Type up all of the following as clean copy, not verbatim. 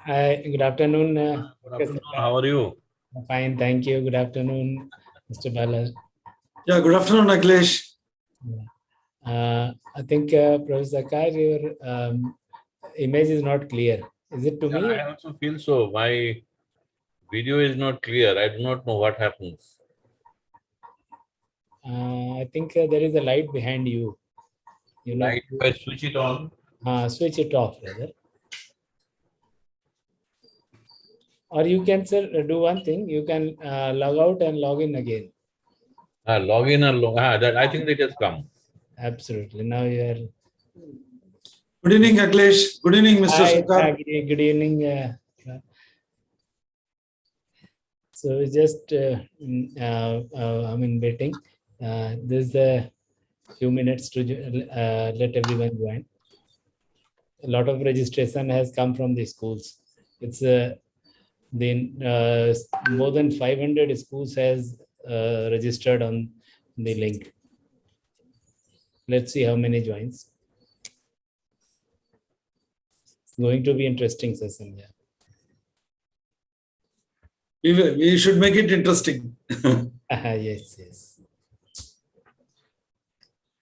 Hi, good afternoon. Good afternoon. How are you? Fine, thank you. Good afternoon, Mr. Bala. Yeah, good afternoon, Akhilesh. I think, Professor Kar, your image is not clear. Is it to me? I also feel so. My video is not clear. I do not know what happens. I think there is a light behind you. You Light, if I switch it on. Switch it off, rather. Or you can, sir, do one thing. You can log out and log in again. Log in and log. I think it has come. Absolutely. Now you are. Good evening, Akhilesh. Good evening, Mr. Hi, Sarkar. good evening. So just, waiting. There's a few minutes to let everyone join. A lot of registration has come from the schools. It's more than 500 schools has registered on the link. Let's see how many joins. It's going to be interesting session. Yeah. We should make it interesting. Yes.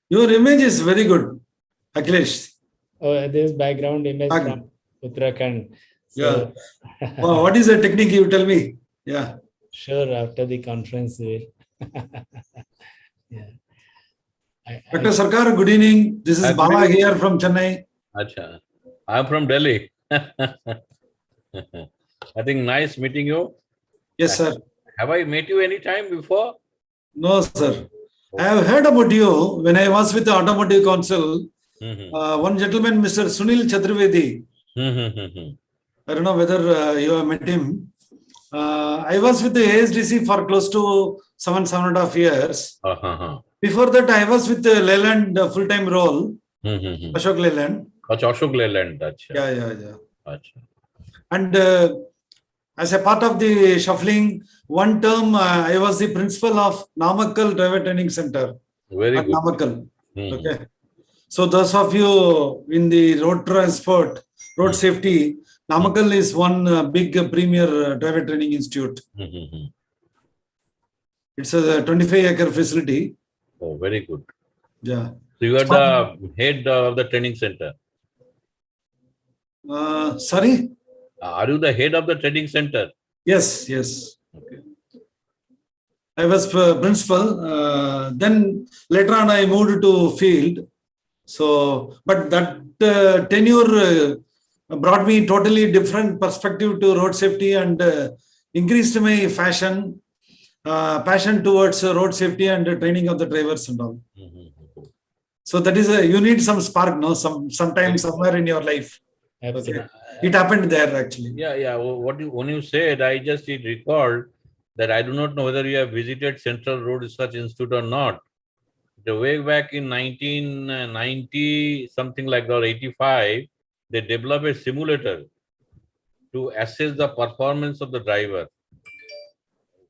Your image is very good, Akhilesh. Oh, this background image from Uttarakhand. So, yeah. What is the technique? You tell me. Yeah. Sure. After the conference, we will. Yeah. Dr. Sarkar, good evening. This is Bala here from Chennai. Acha. I'm from Delhi. I think nice meeting you. Yes, sir. Have I met you any time before? No, sir. I have heard about you when I was with the Automotive Council. One gentleman, Mr. Sunil Chaturvedi. I don't know whether you have met him. I was with the ASDC for close to 7.5 years. Before that, I was with the Leyland full-time role, Ashok Leyland. Ashok Leyland. Yeah. And as a part of the shuffling, one term I was the principal of Namakkal Driver Training Center. Very good. Namakkal. Okay. So those of you in the road transport, road safety, Namakkal is one big premier driver training institute. It's a 25-acre facility. Oh, very good. Yeah. So you are the head of the training center. Sorry? Are you the head of the training center? Yes. Okay. I was principal. Then later on, I moved to field. So, but that tenure brought me totally different perspective to road safety and increased my passion towards road safety and training of the drivers and all. So that is you need some spark, no? Sometime somewhere in your life. Okay. It happened there actually. Yeah. When you said, I just recalled that I do not know whether you have visited Central Road Research Institute or not. The way back in 1990, something like that, or 85, they developed a simulator to assess the performance of the driver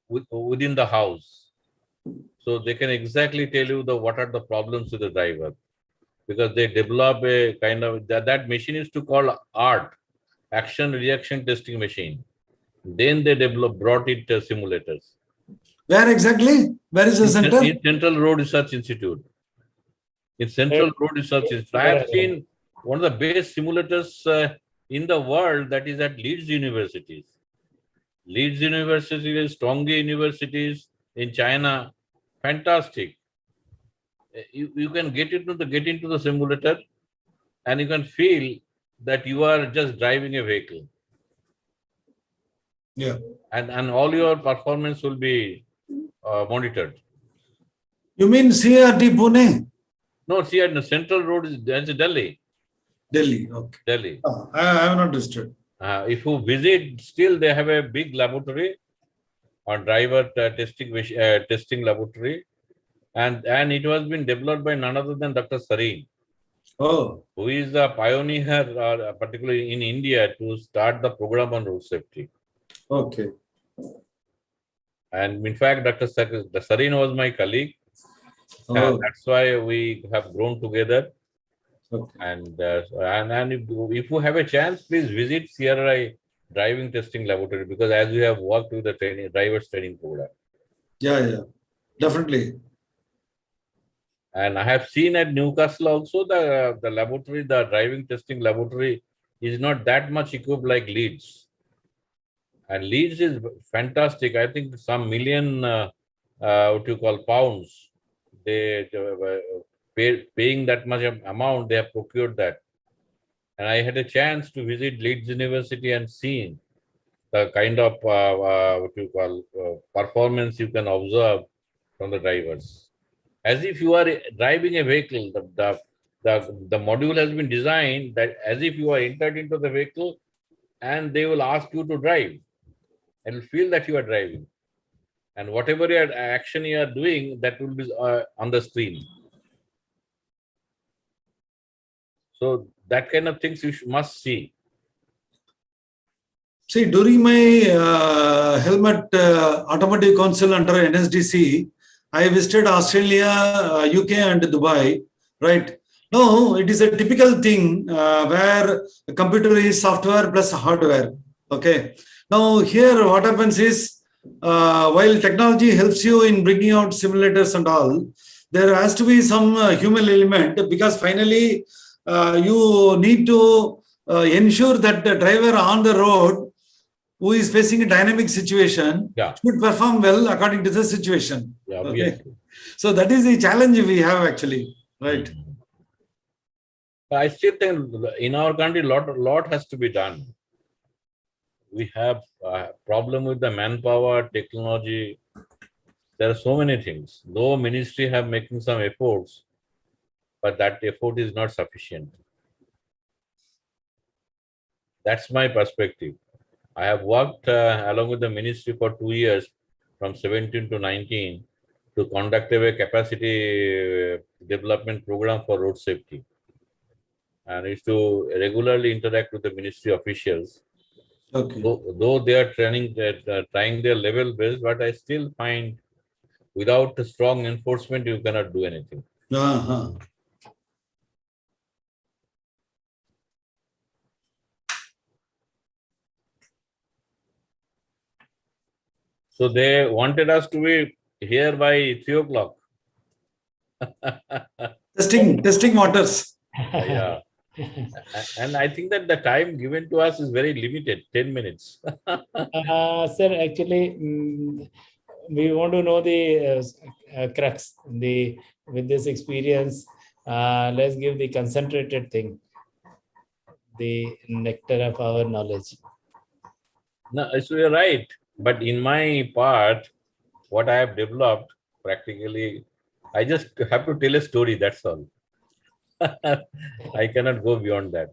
within the house. So they can exactly tell you what are the problems with the driver. Because they develop a kind of, that machine is to call ART, Action Reaction Testing Machine. Then they brought it simulators. Where exactly? Where is the center? In Central Road Research Institute. In Central Road Research Institute. I have seen one of the best simulators in the world, that is at Leeds Universities. Leeds Universities, Tongji Universities in China. Fantastic. You can get into the simulator and you can feel that you are just driving a vehicle. Yeah. And all your performance will be monitored. You mean CRT Pune? No, CRT, Central Road is Delhi. Delhi, okay. Delhi. I have not understood. If you visit, still they have a big laboratory on driver testing laboratory. And it was been developed by none other than Dr. Sareen. Oh. Who is the pioneer, particularly in India, to start the program on road safety. Okay. And in fact, Dr. Sareen was my colleague. Oh. That's why we have grown together. Okay. And if you have a chance, please visit CRI driving testing laboratory, because as you have worked with the driver's training program. Yeah, definitely. And I have seen at Newcastle also the laboratory, the driving testing laboratory is not that much equipped like Leeds. And Leeds is fantastic. I think some million, what you call pounds, they paying that much amount, they have procured that. And I had a chance to visit Leeds University and see the kind of what you call performance you can observe from the drivers. As if you are driving a vehicle, the module has been designed that as if you are entered into the vehicle and they will ask you to drive and feel that you are driving. And whatever action you are doing, that will be on the screen. So that kind of things you must see. See, during my helmet automotive council under NSDC, I visited Australia, UK and Dubai, right? No, it is a typical thing where the computer is software plus hardware, okay? Now here what happens is, while technology helps you in bringing out simulators and all, there has to be some human element, because finally you need to ensure that the driver on the road who is facing a dynamic situation should perform well according to the situation. Yeah, okay. So that is the challenge we have actually, right? I still think in our country, lot has to be done. We have a problem with the manpower, technology. There are so many things. Though ministry have making some efforts, but that effort is not sufficient. That's my perspective. I have worked along with the ministry for 2 years, from 17 to 19, to conduct a capacity development program for road safety. And is to regularly interact with the ministry officials. Okay. Though they are trying their level best, but I still find without a strong enforcement, you cannot do anything. So they wanted us to be here by 3 o'clock. testing waters. Yeah. And I think that the time given to us is very limited, 10 minutes. Sir, actually, we want to know the crux. With this experience, let's give the concentrated thing, the nectar of our knowledge. No, so you're right. But in my part, what I have developed, practically, I just have to tell a story, that's all. I cannot go beyond that.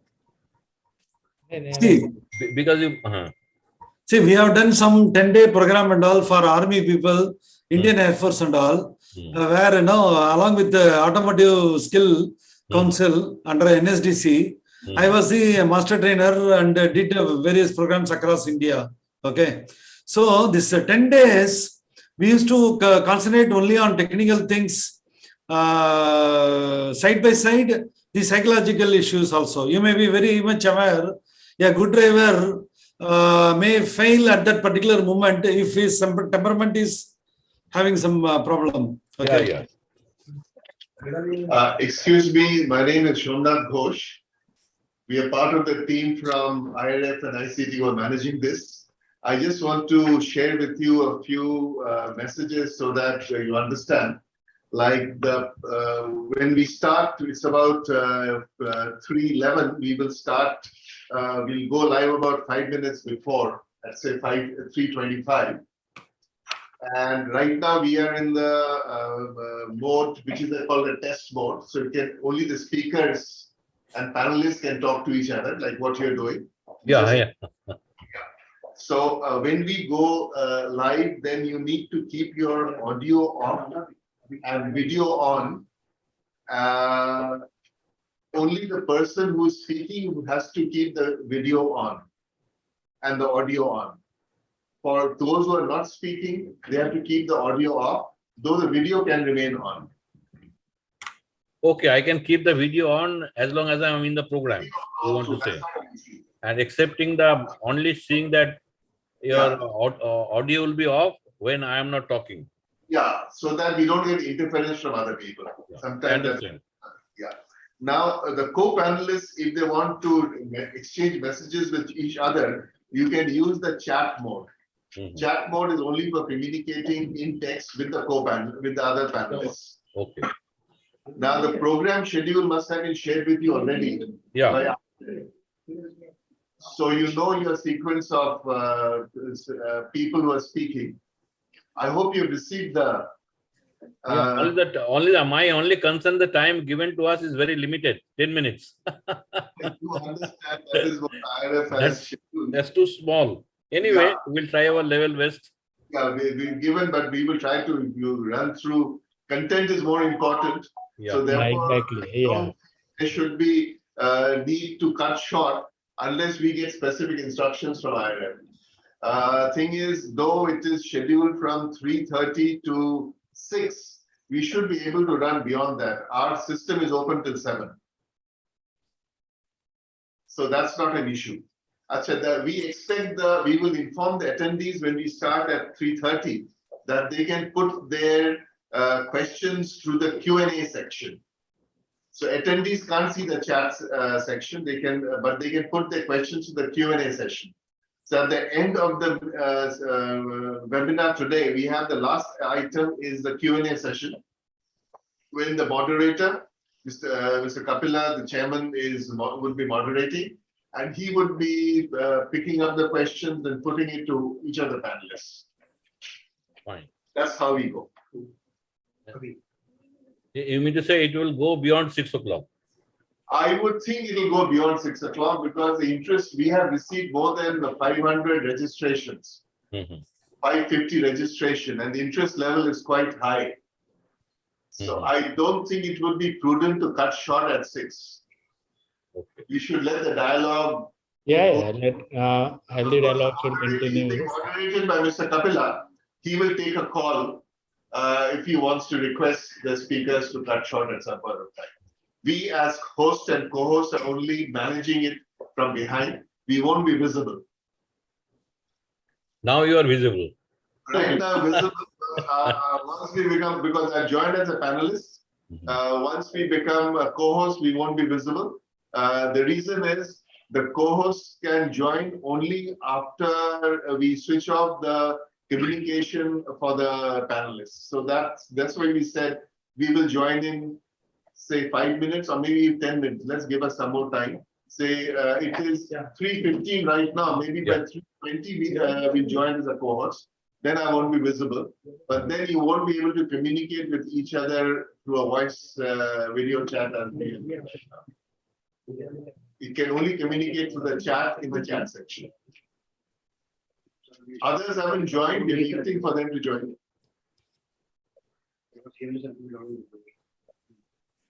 See, because you... See, we have done some 10-day program and all for army people, Indian Air Force and all, where, along with the Automotive Skill Council under NSDC, I was the master trainer and did various programs across India. Okay. So this 10 days, we used to concentrate only on technical things, side by side, the psychological issues also. You may be very much aware, a good driver may fail at that particular moment if his temperament is having some problem. Okay. Excuse me, my name is Shomnath Ghosh. We are part of the team from IRF and ICT who are managing this. I just want to share with you a few messages so that you understand. Like when we start, it's about 3:11. We will start. We'll go live about 5 minutes before, let's say 3:25. And right now we are in the mode which is called a test mode. So only the speakers and panelists can talk to each other, like what you're doing. So when we go live, then you need to keep your audio off and video on. Only the person who is speaking has to keep the video on and the audio on. For those who are not speaking, they have to keep the audio off, though the video can remain on. Okay, I can keep the video on as long as I'm in the program. You want to say? and accepting only seeing that your audio will be off when I am not talking. Yeah, so that we don't get interference from other people. Yeah, I Sometimes understand. yeah. Now, the co-panelists, if they want to exchange messages with each other, you can use the chat mode. Chat mode is only for communicating in text with the with the other panelists. Okay. Now, the program schedule must have been shared with you already. Yeah. So you know your sequence of people who are speaking. I hope you received the. My only concern, the time given to us is very limited, 10 minutes. You understand that is what IRF has scheduled. That's too small. Anyway, we'll try our level best. Yeah, we've given, but we will try to run through. Content is more important. Yeah. So therefore, exactly. Yeah. there should be need to cut short unless we get specific instructions from IRF. Thing is, though it is scheduled from 3:30 to 6, we should be able to run beyond that. Our system is open till 7. So that's not an issue. We will inform the attendees when we start at 3:30 that they can put their questions through the Q&A section. So attendees can't see the chat section, but they can put their questions to the Q&A session. So at the end of the webinar today, we have the last item is the Q&A session, when the moderator, Mr. Kapila, the chairman, would be moderating, and he would be picking up the questions and putting it to each of the panelists. Fine. That's how we go. You mean to say it will go beyond 6 o'clock? I would think it will go beyond 6 o'clock because the interest, we have received more than 500 registrations, 550 registration, and the interest level is quite high. So I don't think it would be prudent to cut short at 6. Okay. You should let the dialogue. Let healthy dialogue should continue. Moderated by Mr. Kapila, he will take a call if he wants to request the speakers to cut short at some point of time. We as host and co-host are only managing it from behind. We won't be visible. Now you are visible. Right now, visible. Once we become, because I joined as a panelist, once we become a co-host, we won't be visible. The reason is the co-host can join only after we switch off the communication for the panelists. So that's why we said we will join in, say 5 minutes or maybe 10 minutes. Let's give us some more time. Say it is 3:15 right now. Maybe by 3:20 we join as a co-host. Then I won't be visible. But then you won't be able to communicate with each other through a voice video chat. You can only communicate through the chat in the chat section. Others haven't joined. We're waiting for them to join.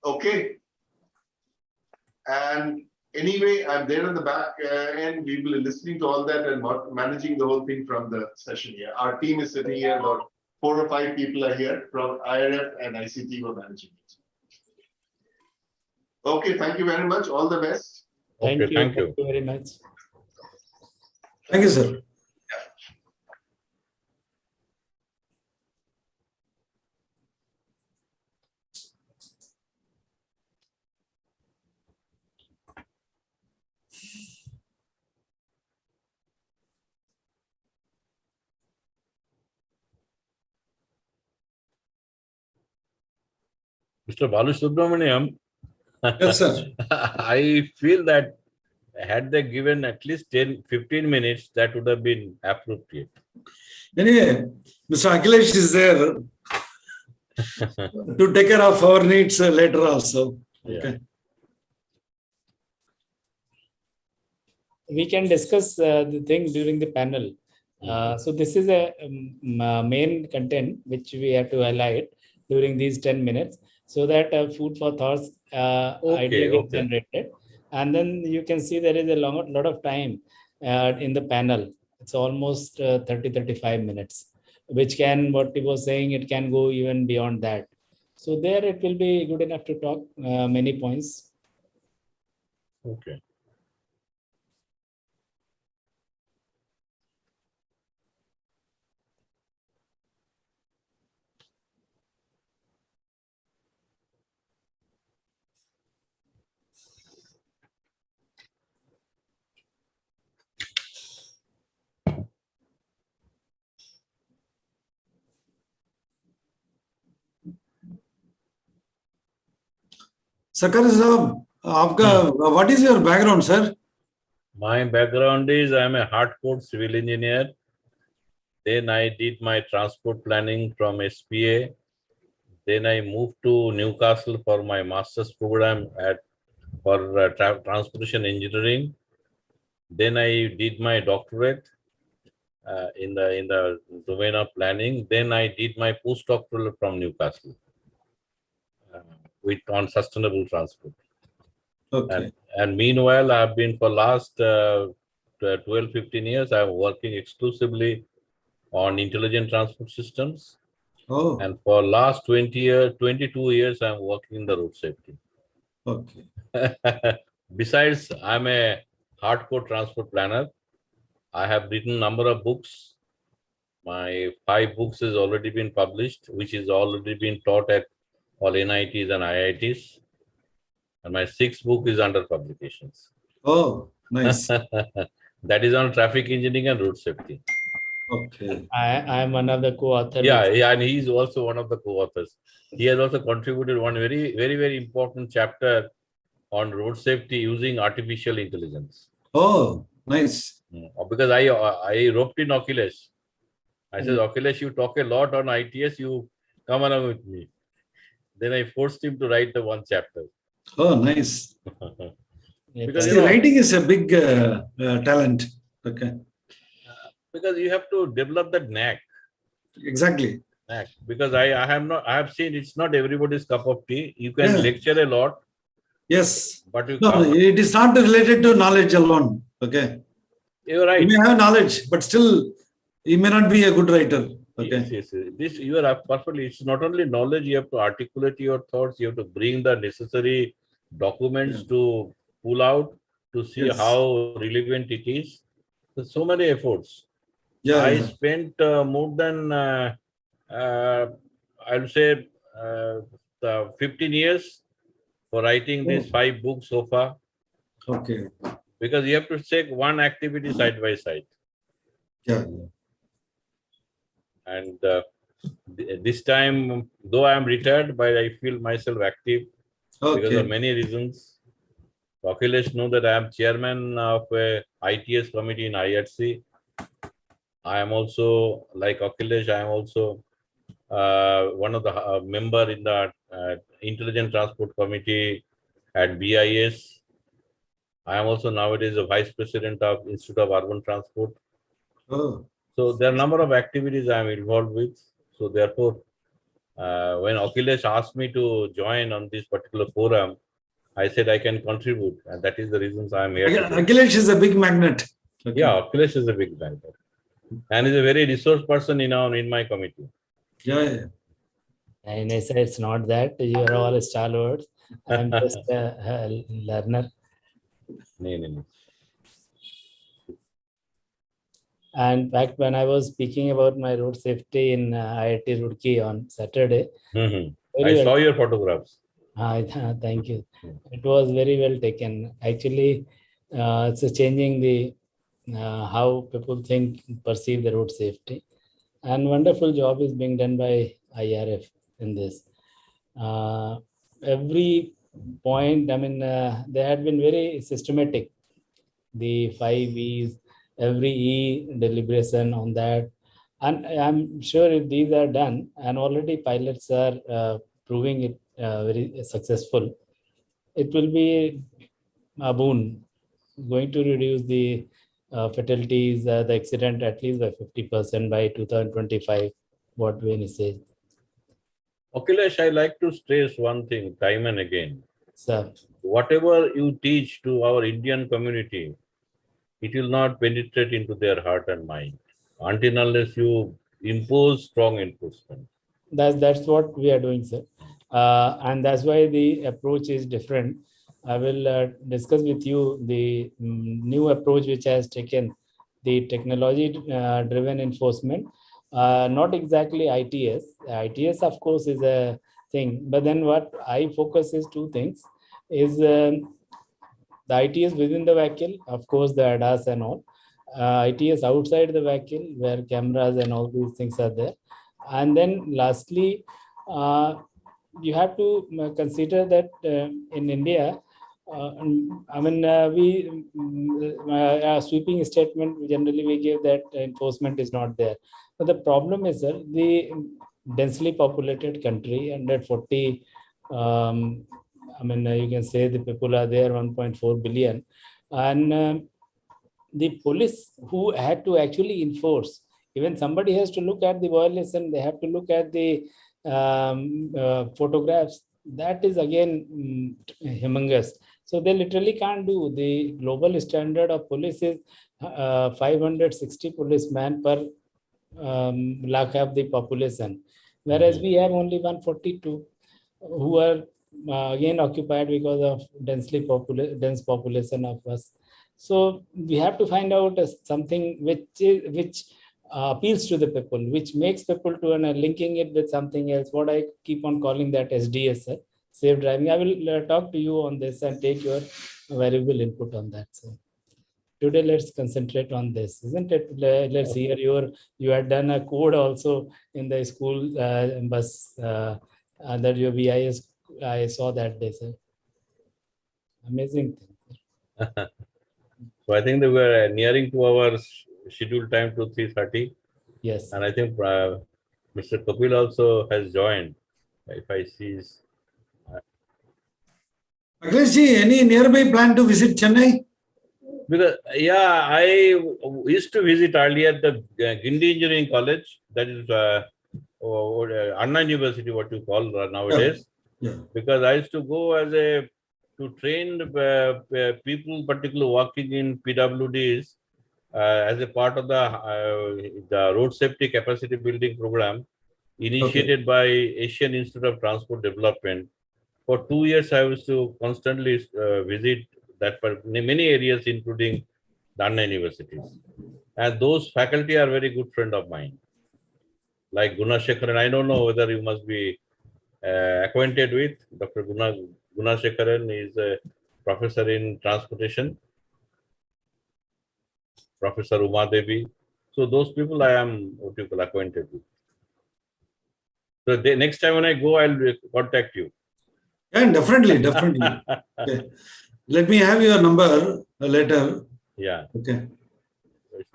Okay. And anyway, I'm there on the back end. We will be listening to all that and managing the whole thing from the session here. Our team is sitting here. About 4 or 5 people are here from IRF and ICT who are managing it. Okay, thank you very much. All the best. Thank you. Thank you. Thank you very much. Thank you, sir. Mr. Balu Subramaniam, Yes, sir. I feel that had they given at least 10-15 minutes, that would have been appropriate. Anyway, Mr. Akhilesh is there to take care of our needs later also. Okay. We can discuss the thing during the panel. So this is a main content which we have to highlight during these 10 minutes so that food for thoughts idea gets generated. And then you can see there is a lot of time in the panel. It's almost 30-35 minutes, which can, what he was saying, it can go even beyond that. So there it will be good enough to talk many points. Okay. Sakar Saab, what is your background, sir? My background is I'm a hardcore civil engineer. Then I did my transport planning from SPA. Then I moved to Newcastle for my master's program for transportation engineering. Then I did my doctorate in the domain of planning. Then I did my postdoctoral from Newcastle on sustainable transport. Okay. And meanwhile, I've been for last 12, 15 years, I'm working exclusively on intelligent transport systems. Oh. And for last 22 years, I'm working in the road safety. Okay. Besides, I'm a hardcore transport planner. I have written a number of books. My 5 books has already been published, which is already been taught at all NITs and IITs. And my 6th book is under publications. Oh, nice. That is on traffic engineering and road safety. Okay. I am one of the co-authors. Yeah, and he's also one of the co-authors. He has also contributed one very important chapter on road safety using artificial intelligence. Oh, nice. Because I roped in Akhilesh. I said, Akhilesh, you talk a lot on ITS, you come along with me. Then I forced him to write the one chapter. Oh, nice. Because See, writing is a big talent. Okay. Because you have to develop that knack. Exactly. Because I have seen it's not everybody's cup of tea. You can lecture a lot. Yes. But it is not related to knowledge alone. Okay. You're right. You may have knowledge, but still you may not be a good writer. Okay. Yes. This you are perfectly. It's not only knowledge, you have to articulate your thoughts, you have to bring the necessary documents to pull out to see how relevant it is. There's so many efforts. I spent more than I'll say 15 years for writing these 5 books so far. Okay. Because you have to take one activity side by side. Yeah. And this time, though I am retired, but I feel myself active because of many reasons. Akhilesh knows that I am chairman of a ITS committee in IRC. I am also, like Akhilesh, I am also one of the member in the Intelligent Transport Committee at BIS. I am also nowadays the Vice President of Institute of Urban Transport. Oh. So there are a number of activities I am involved with. So therefore, when Akhilesh asked me to join on this particular forum, I said I can contribute, and that is the reasons I am here. Akhilesh is a big magnet. Okay. Yeah, Akhilesh is a big magnet, and is a very resource person in my committee. Yeah. And I say it's not that you are all stalwarts. I'm just a learner. No. And in fact, when I was speaking about my road safety in IIT Roorkee on Saturday, I saw your photographs. Thank you. It was very well taken. Actually, it's changing the how people perceive the road safety, and wonderful job is being done by IRF in this. Every point, I mean, they had been very systematic. The 5 E's, every E deliberation on that, and I'm sure if these are done, and already pilots are proving it very successful, it will be a boon, going to reduce the fatalities, the accident at least by 50% by 2025, what Wayne says. Akhilesh, I like to stress one thing time and again. Sir. Whatever you teach to our Indian community, it will not penetrate into their heart and mind until unless you impose strong enforcement. That's what we are doing, sir. And that's why the approach is different. I will discuss with you the new approach which has taken, the technology-driven enforcement. Not exactly ITS. ITS, of course, is a thing. But then what I focus is 2 things. Is the ITS within the vehicle, of course, the ADAS and all. ITS outside the vehicle, where cameras and all these things are there. And then lastly, you have to consider that in India, a sweeping statement generally we give that enforcement is not there. But the problem is that the densely populated country, 140, you can say the people are there, 1.4 billion, and the police who had to actually enforce, even somebody has to look at the violation, they have to look at the photographs. That is again humongous. So they literally can't do. The global standard of police is 560 policemen per lakh of the population, whereas we have only 142 who are again occupied because of dense population of us. So we have to find out something which appeals to the people, which makes people to linking it with something else. What I keep on calling that SDS, safe driving. I will talk to you on this and take your valuable input on that. So today let's concentrate on this, isn't it? Let's hear you had done a code also in the school bus that your VIS. I saw that day, sir. Amazing thing. So I think they were nearing to our scheduled time to 3:30. Yes. And I think Mr. Kapil also has joined. If I see his... Akhilesh, any nearby plan to visit Chennai? Because, yeah, I used to visit earlier the Gindi Engineering College. That is Anna University, what you call nowadays. Yeah. Because I used to go to train people, particularly working in PWDs, as a part of the road safety capacity building program initiated by Asian Institute of Transport Development. For 2 years, I used to constantly visit that for many areas, including the Anna universities. And those faculty are very good friend of mine. Like Gunashekaran, I don't know whether you must be acquainted with Dr. Gunashekaran is a professor in transportation. Professor Uma Devi. So those people I am acquainted with. So next time when I go, I'll contact you. Yeah, definitely. Okay. Let me have your number later. Yeah. Okay.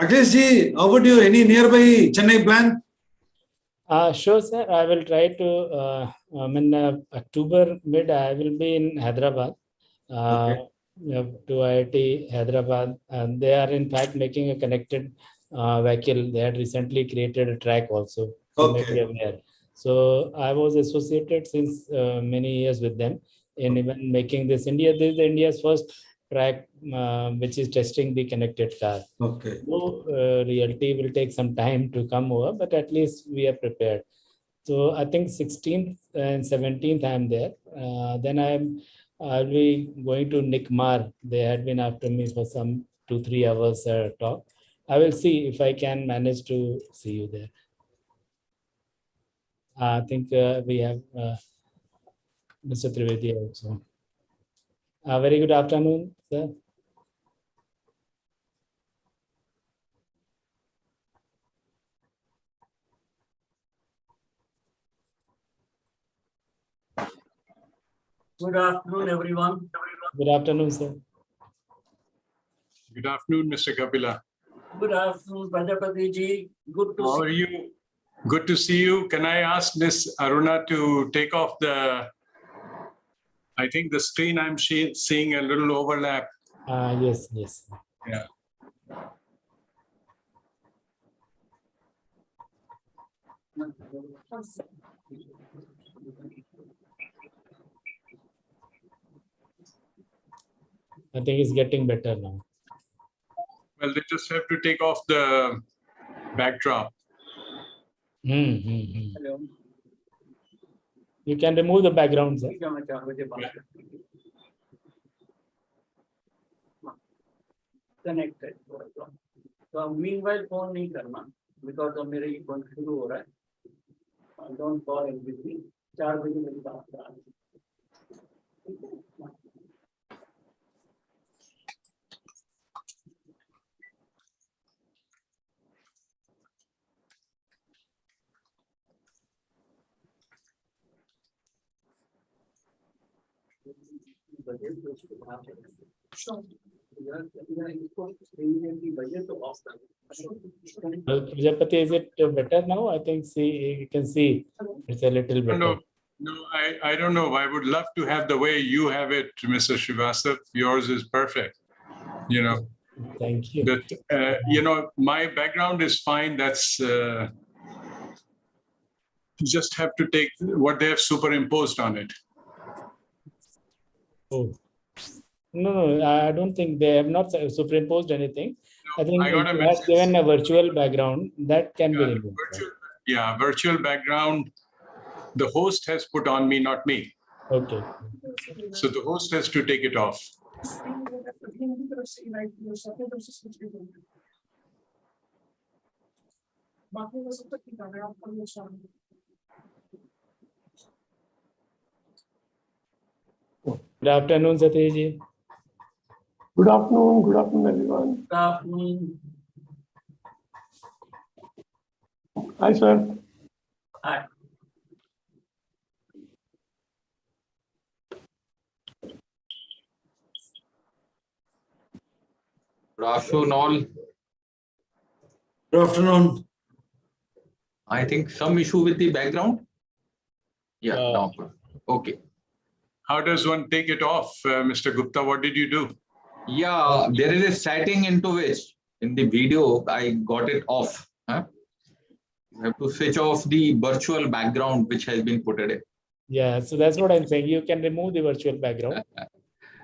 Akhilesh, how about you? Any nearby Chennai plan? Sure, sir. I will try to. October mid, I will be in Hyderabad. To IIT Hyderabad, and they are in fact making a connected vehicle. They had recently created a track also. You may be aware. So I was associated since many years with them in even making this. This is India's first track which is testing the connected car. Okay. So reality will take some time to come over, but at least we are prepared. So I think 16th and 17th I'm there. Then I'll be going to Nikmar. They had been after me for some 2-3 hours talk. I will see if I can manage to see you there. I think we have Mr. Trivedi also. Very good afternoon, sir. Good afternoon, everyone. Good afternoon, sir. Good afternoon, Mr. Kapila. Good afternoon, Prajapati ji. Good to see you. How are you? Good to see you. Can I ask Ms. Aruna to take off I think the screen I'm seeing a little overlap. Yes. Yeah. I think it's getting better now. Well, they just have to take off the backdrop. Hello. You can remove the background, sir. Connected. So meanwhile, phone नहीं करना because of मेरे phone शुरू हो रहा है. Don't call in between. 4 बजे मेरी बात करा. Prajapati, is it better now? I think you can see it's a little better. No, I don't know. I would love to have the way you have it, Mr. Srivastav. Yours is perfect. You know. Thank you. But you know, my background is fine. That's you just have to take what they have superimposed on it. Oh. No, I don't think they have not superimposed anything. I think I got a you have message. given a virtual background that can be removed. Virtual background. The host has put on me, not me. Okay. So the host has to take it off. Good afternoon, Satish ji. Good afternoon, everyone. Good afternoon. Hi, sir. Hi. Good afternoon, all. Good afternoon. I think some issue with the background. Yeah, now. Okay. How does one take it off, Mr. Gupta? What did you do? Yeah, there is a setting into which in the video I got it off. Huh? You have to switch off the virtual background which has been put in. Yeah, so that's what I'm saying. You can remove the virtual background.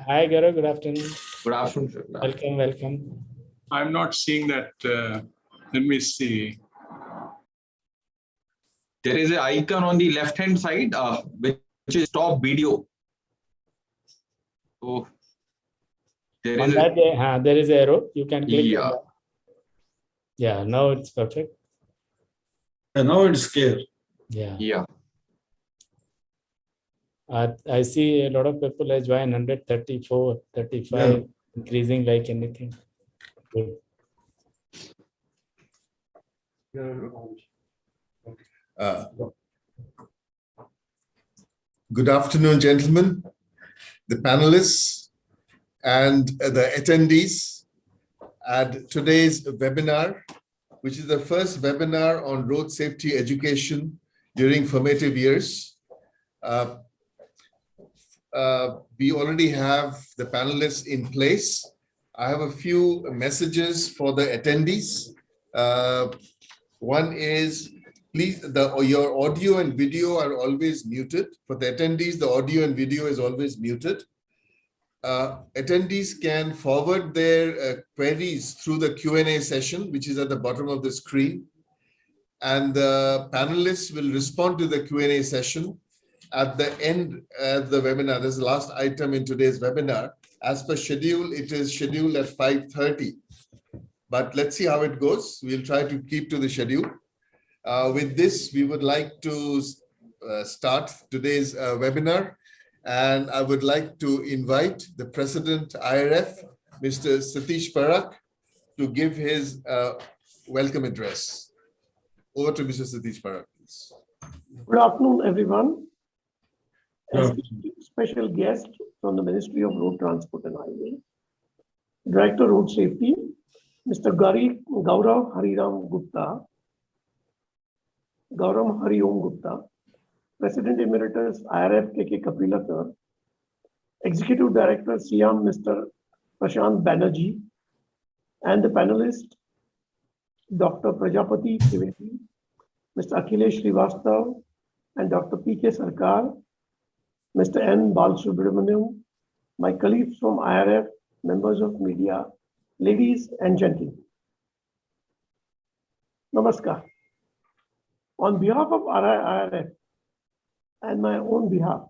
Hi, Gaurav. Good afternoon. Good afternoon, sir. Welcome, welcome. I'm not seeing that. Let me see. There is an icon on the left-hand side, which is stop video. So there On is that, there is an arrow. You can click on yeah. that. Yeah, now it's perfect. And now it's clear. Yeah. Yeah. I see a lot of people have joined 134, 35, increasing like anything. Good. Good afternoon, gentlemen, the panelists, and the attendees at today's webinar, which is the first webinar on road safety education during formative years. We already have the panelists in place. I have a few messages for the attendees. One is, please, your audio and video are always muted. For the attendees, the audio and video is always muted. Attendees can forward their queries through the Q&A session, which is at the bottom of the screen. And the panelists will respond to the Q&A session at the end of the webinar. This is the last item in today's webinar. As per schedule, it is scheduled at 5:30. But let's see how it goes. We'll try to keep to the schedule. With this, we would like to start today's webinar. And I would like to invite the President IRF, Mr. Satish Parakh, to give his welcome address. Over to Mr. Satish Parakh, please. Good afternoon, everyone. Special guest from the Ministry of Road Transport and Highway, Director Road Safety, Mr. Gaurav Hariram Gupta, Gaurav Hariom Gupta, President Emeritus IRF KK Kapila sir, Executive Director SIAM Mr. Prashant Banerjee, and the panelist Dr. Prajapati Trivedi, Mr. Akhilesh Srivastav, and Dr. P.K. Sarkar, Mr. N. Balsubramaniam, my colleagues from IRF, members of media, ladies and gentlemen. Namaskar. On behalf of IRF and my own behalf,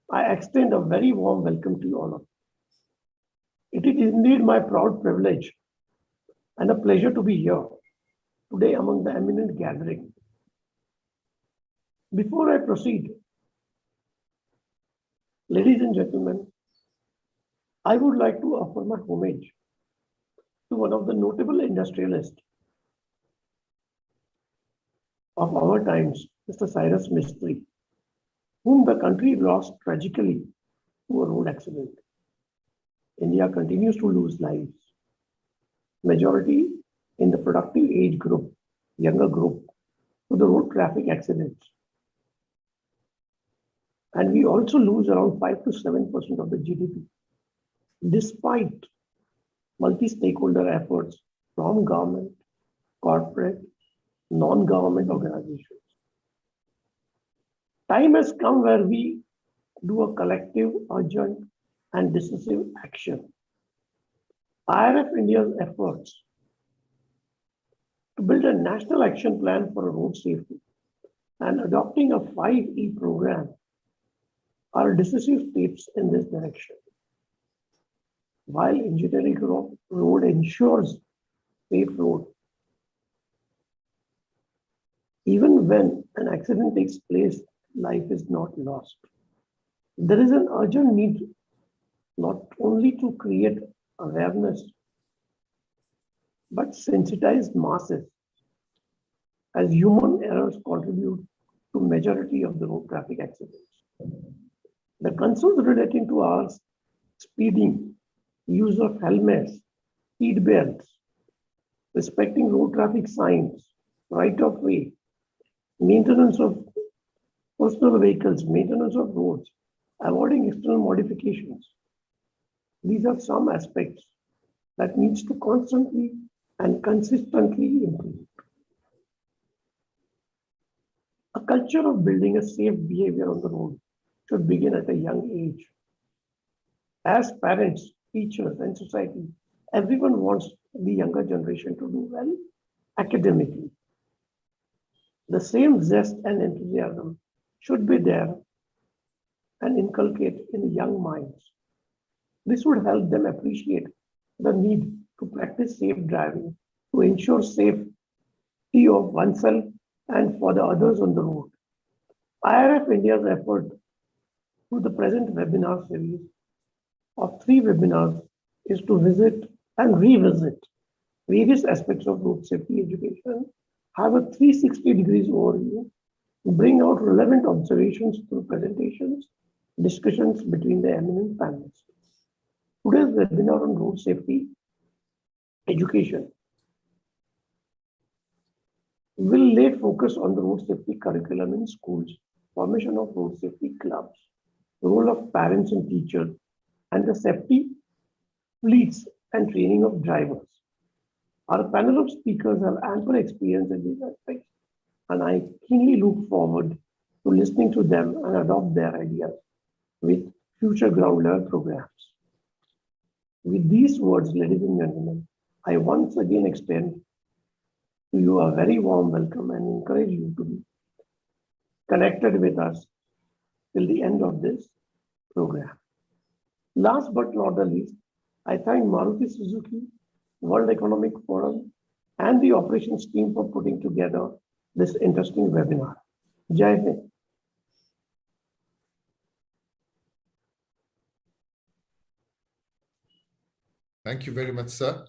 I extend a very warm welcome to you all. It is indeed my proud privilege and a pleasure to be here today among the eminent gathering. Before I proceed, ladies and gentlemen, I would like to offer my homage to one of the notable industrialists of our times, Mr. Cyrus Mistry, whom the country lost tragically to a road accident. India continues to lose lives. Majority in the productive age group, younger group, to the road traffic accidents. And we also lose around 5 to 7% of the GDP, despite multi-stakeholder efforts from government, corporate, non-government organizations. Time has come where we do a collective, urgent, and decisive action. IRF India's efforts to build a national action plan for road safety and adopting a 5E program are decisive steps in this direction. While engineering road ensures safe road, even when an accident takes place, life is not lost. There is an urgent need not only to create awareness, but sensitize masses, as human errors contribute to majority of the road traffic accidents. The concerns relating to our speeding, use of helmets, seat belts, respecting road traffic signs, right of way, maintenance of personal vehicles, maintenance of roads, avoiding external modifications. These are some aspects that needs to constantly and consistently improve. A culture of building a safe behavior on the road should begin at a young age. As parents, teachers, and society, everyone wants the younger generation to do well academically. The same zest and enthusiasm should be there and inculcate in young minds. This would help them appreciate the need to practice safe driving to ensure safety of oneself and for the others on the road. IRF India's effort through the present webinar series of 3 webinars is to visit and revisit various aspects of road safety education, have a 360 degrees overview, bring out relevant observations through presentations, discussions between the eminent panelists. Today's webinar on road safety education will lay focus on the road safety curriculum in schools, formation of road safety clubs, role of parents and teachers, and the safety fleets and training of drivers. Our panel of speakers have ample experience in these aspects, and I keenly look forward to listening to them and adopt their ideas with future ground level programs. With these words, ladies and gentlemen, I once again extend to you a very warm welcome and encourage you to be connected with us till the end of this program. Last but not the least, I thank Maruti Suzuki, World Economic Forum, and the operations team for putting together this interesting webinar. Jai Hind. Thank you very much, sir.